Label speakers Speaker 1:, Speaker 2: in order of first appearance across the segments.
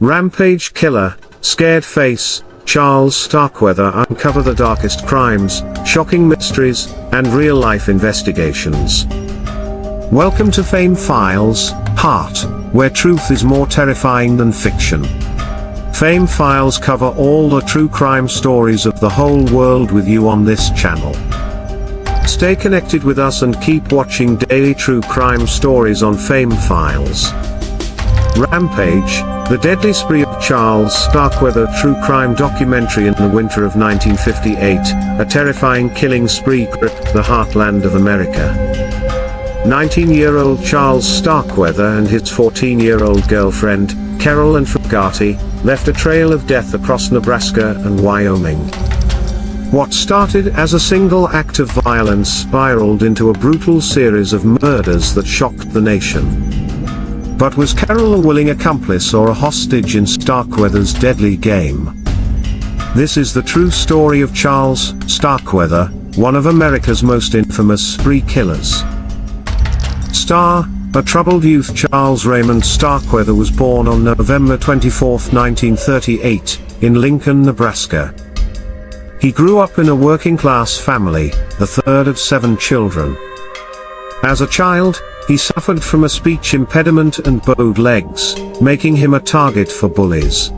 Speaker 1: Rampage killer, scared face, Charles Starkweather uncover the darkest crimes, shocking mysteries, and real-life investigations. Welcome to Fame Files, Heart, where truth is more terrifying than fiction. Fame Files cover all the true crime stories of the whole world with you on this channel. Stay connected with us and keep watching daily true crime stories on Fame Files. Rampage, the deadly spree of Charles Starkweather true crime documentary in the winter of 1958, a terrifying killing spree gripped the heartland of America. 19-year-old Charles Starkweather and his 14-year-old girlfriend, Carol and Fugate, left a trail of death across Nebraska and Wyoming. What started as a single act of violence spiraled into a brutal series of murders that shocked the nation. But was Carol a willing accomplice or a hostage in Starkweather's deadly game? This is the true story of Charles Starkweather, one of America's most infamous spree killers. A troubled youth, Charles Raymond Starkweather was born on November 24, 1938, in Lincoln, Nebraska. He grew up in a working-class family, the third of 7 children. As a child, he suffered from a speech impediment and bowed legs, making him a target for bullies.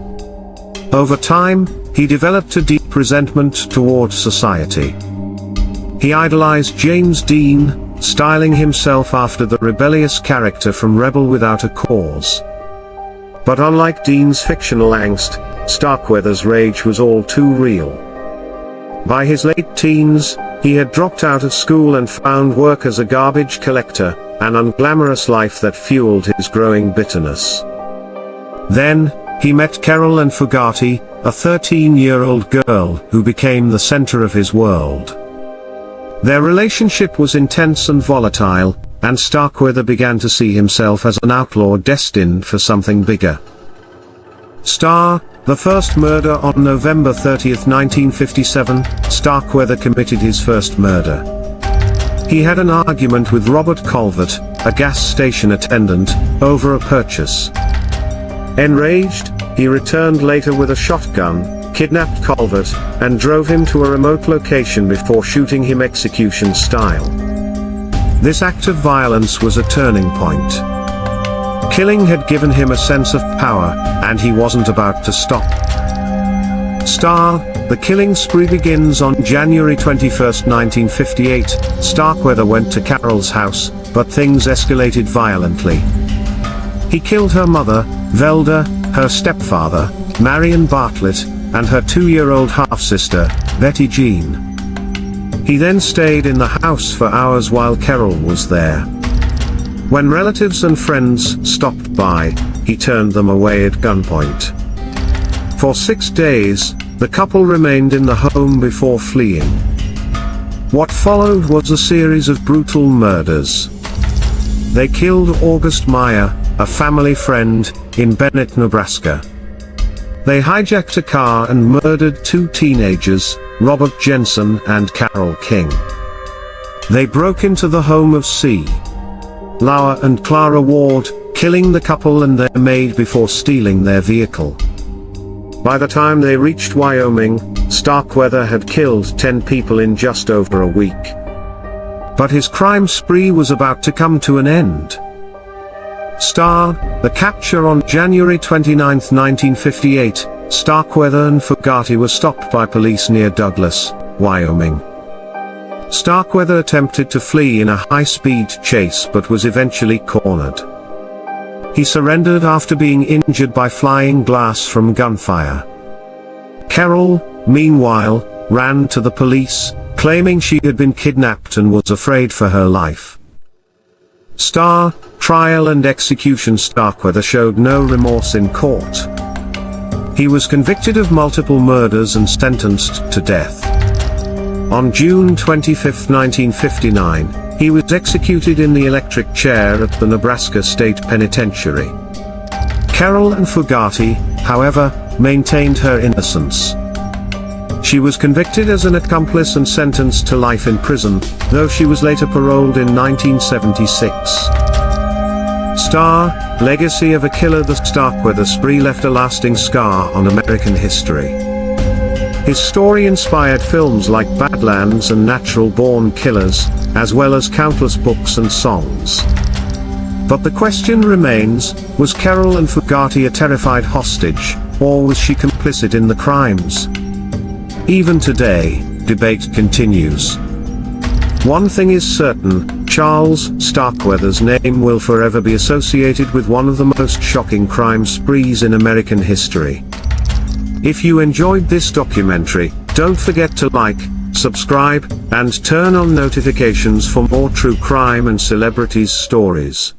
Speaker 1: Over time, he developed a deep resentment toward society. He idolized James Dean, styling himself after the rebellious character from Rebel Without a Cause. But unlike Dean's fictional angst, Starkweather's rage was all too real. By his late teens, he had dropped out of school and found work as a garbage collector, an unglamorous life that fueled his growing bitterness. Then, he met Carol and Fugate, a 13-year-old girl who became the center of his world. Their relationship was intense and volatile, and Starkweather began to see himself as an outlaw destined for something bigger. The first murder on November 30, 1957, Starkweather committed his first murder. He had an argument with Robert Calvert, a gas station attendant, over a purchase. Enraged, he returned later with a shotgun, kidnapped Calvert, and drove him to a remote location before shooting him execution style. This act of violence was a turning point. Killing had given him a sense of power, and he wasn't about to stop. The killing spree begins on January 21, 1958. Starkweather went to Carol's house, but things escalated violently. He killed her mother, Velda, her stepfather, Marion Bartlett, and her 2-year-old half-sister, Betty Jean. He then stayed in the house for hours while Carol was there. When relatives and friends stopped by, he turned them away at gunpoint. For 6 days, the couple remained in the home before fleeing. What followed was a series of brutal murders. They killed August Meyer, a family friend, in Bennett, Nebraska. They hijacked a car and murdered 2 teenagers, Robert Jensen and Carol King. They broke into the home of C. Lauer and Clara Ward, killing the couple and their maid before stealing their vehicle. By the time they reached Wyoming, Starkweather had killed 10 people in just over a week. But his crime spree was about to come to an end. The capture on January 29, 1958, Starkweather and Fugate were stopped by police near Douglas, Wyoming. Starkweather attempted to flee in a high-speed chase but was eventually cornered. He surrendered after being injured by flying glass from gunfire. Carol, meanwhile, ran to the police, claiming she had been kidnapped and was afraid for her life. Trial and execution. Starkweather showed no remorse in court. He was convicted of multiple murders and sentenced to death. On June 25, 1959, he was executed in the electric chair at the Nebraska State Penitentiary. Carol and Fugate, however, maintained her innocence. She was convicted as an accomplice and sentenced to life in prison, though she was later paroled in 1976. Star, Legacy of a Killer. The Starkweather spree left a lasting scar on American history. His story inspired films like Badlands and Natural Born Killers, as well as countless books and songs. But the question remains, was Carol Ann Fogarty a terrified hostage, or was she complicit in the crimes? Even today, debate continues. One thing is certain, Charles Starkweather's name will forever be associated with one of the most shocking crime sprees in American history. If you enjoyed this documentary, don't forget to like, subscribe, and turn on notifications for more true crime and celebrities stories.